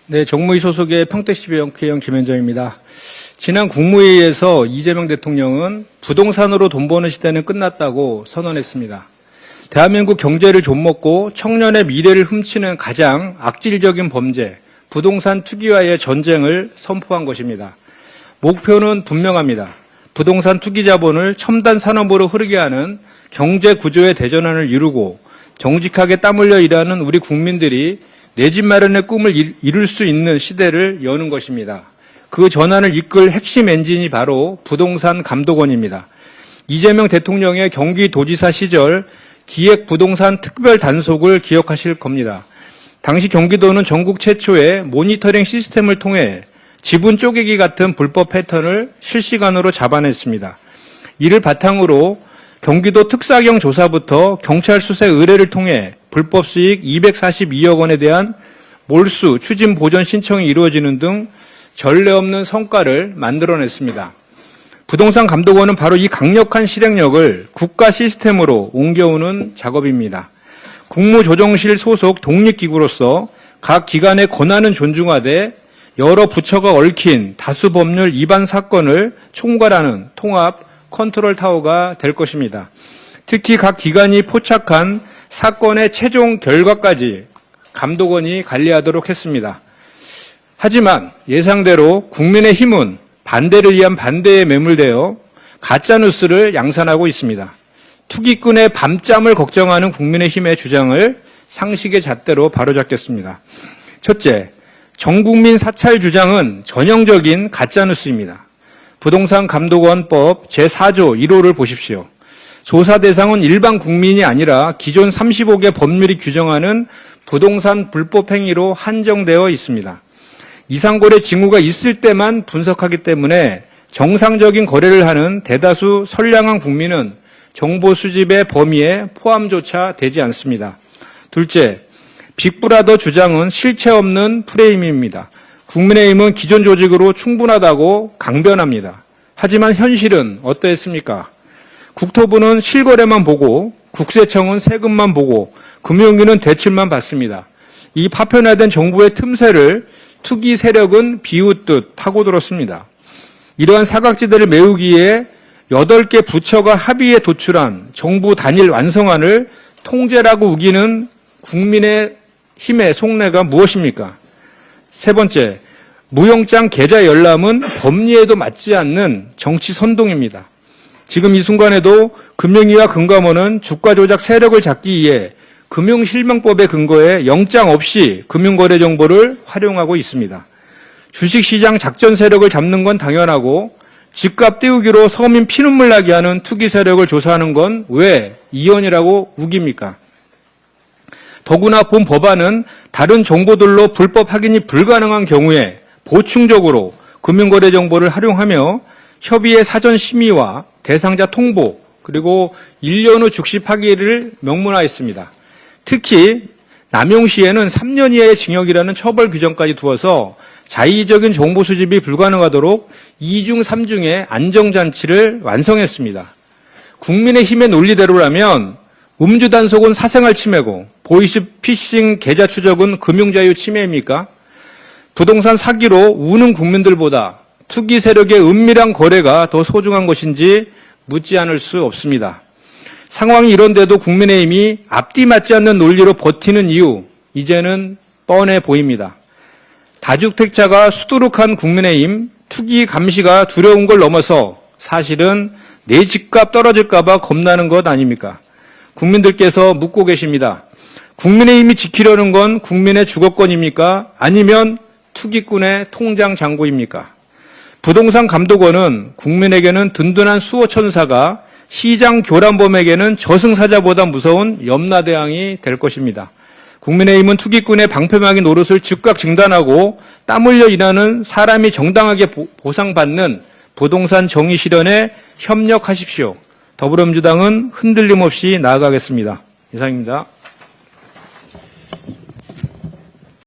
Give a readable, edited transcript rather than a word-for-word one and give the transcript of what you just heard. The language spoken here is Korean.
네, 정무위 소속의 평택시의원 김현정입니다. 지난 국무회의에서 이재명 대통령은 부동산으로 돈 버는 시대는 끝났다고 선언했습니다. 대한민국 경제를 좀먹고 청년의 미래를 훔치는 가장 악질적인 범죄, 부동산 투기와의 전쟁을 선포한 것입니다. 목표는 분명합니다. 부동산 투기 자본을 첨단 산업으로 흐르게 하는 경제 구조의 대전환을 이루고 정직하게 땀 흘려 일하는 우리 국민들이 내 집 마련의 꿈을 이룰 수 있는 시대를 여는 것입니다. 그 전환을 이끌 핵심 엔진이 바로 부동산 감독원입니다. 이재명 대통령의 경기도지사 시절 기획부동산 특별 단속을 기억하실 겁니다. 당시 경기도는 전국 최초의 모니터링 시스템을 통해 지분 쪼개기 같은 불법 패턴을 실시간으로 잡아냈습니다. 이를 바탕으로 경기도 특사경 조사부터 경찰 수사 의뢰를 통해 불법 수익 242억 원에 대한 몰수, 추진 보전 신청이 이루어지는 등 전례 없는 성과를 만들어냈습니다. 부동산 감독원은 바로 이 강력한 실행력을 국가 시스템으로 옮겨오는 작업입니다. 국무조정실 소속 독립기구로서 각 기관의 권한은 존중하되 여러 부처가 얽힌 다수 법률 위반 사건을 총괄하는 통합 컨트롤 타워가 될 것입니다. 특히 각 기관이 포착한 사건의 최종 결과까지 감독원이 관리하도록 했습니다. 하지만 예상대로 국민의힘은 반대를 위한 반대에 매몰되어 가짜뉴스를 양산하고 있습니다. 투기꾼의 밤잠을 걱정하는 국민의힘의 주장을 상식의 잣대로 바로잡겠습니다. 첫째, 전국민 사찰 주장은 전형적인 가짜뉴스입니다. 부동산 감독원법 제4조 1호를 보십시오. 조사 대상은 일반 국민이 아니라 기존 35개 법률이 규정하는 부동산 불법 행위로 한정되어 있습니다. 이상거래 징후가 있을 때만 분석하기 때문에 정상적인 거래를 하는 대다수 선량한 국민은 정보 수집의 범위에 포함조차 되지 않습니다. 둘째, 빅브라더 주장은 실체 없는 프레임입니다. 국민의힘은 기존 조직으로 충분하다고 강변합니다. 하지만 현실은 어떠했습니까? 국토부는 실거래만 보고 국세청은 세금만 보고 금융위는 대출만 받습니다. 이 파편화된 정부의 틈새를 투기 세력은 비웃듯 파고들었습니다. 이러한 사각지대를 메우기에 8개 부처가 합의에 도출한 정부 단일 완성안을 통제라고 우기는 국민의 힘의 속내가 무엇입니까? 세 번째, 무영장 계좌 열람은 법리에도 맞지 않는 정치 선동입니다. 지금 이 순간에도 금융위와 금감원은 주가 조작 세력을 잡기 위해 금융실명법에 근거해 영장 없이 금융거래 정보를 활용하고 있습니다. 주식시장 작전 세력을 잡는 건 당연하고 집값 띄우기로 서민 피눈물 나게 하는 투기 세력을 조사하는 건 왜 이연이라고 우깁니까? 더구나 본 법안은 다른 정보들로 불법 확인이 불가능한 경우에 보충적으로 금융거래 정보를 활용하며 협의의 사전 심의와 대상자 통보 그리고 1년 후 즉시 파기를 명문화했습니다. 특히 남용시에는 3년 이하의 징역이라는 처벌 규정까지 두어서 자의적인 정보 수집이 불가능하도록 2중 3중의 안정장치를 완성했습니다. 국민의힘의 논리대로라면 음주 단속은 사생활 침해고 보이스피싱 계좌 추적은 금융자유 침해입니까? 부동산 사기로 우는 국민들보다 투기 세력의 은밀한 거래가 더 소중한 것인지 묻지 않을 수 없습니다. 상황이 이런데도 국민의힘이 앞뒤 맞지 않는 논리로 버티는 이유, 이제는 뻔해 보입니다. 다주택자가 수두룩한 국민의힘, 투기 감시가 두려운 걸 넘어서 사실은 내 집값 떨어질까 봐 겁나는 것 아닙니까? 국민들께서 묻고 계십니다. 국민의힘이 지키려는 건 국민의 주거권입니까? 아니면 투기꾼의 통장 잔고입니까? 부동산 감독원은 국민에게는 든든한 수호천사가 시장 교란범에게는 저승사자보다 무서운 염라대왕이 될 것입니다. 국민의힘은 투기꾼의 방패막이 노릇을 즉각 중단하고 땀 흘려 일하는 사람이 정당하게 보상받는 부동산 정의 실현에 협력하십시오. 더불어민주당은 흔들림 없이 나아가겠습니다. 이상입니다.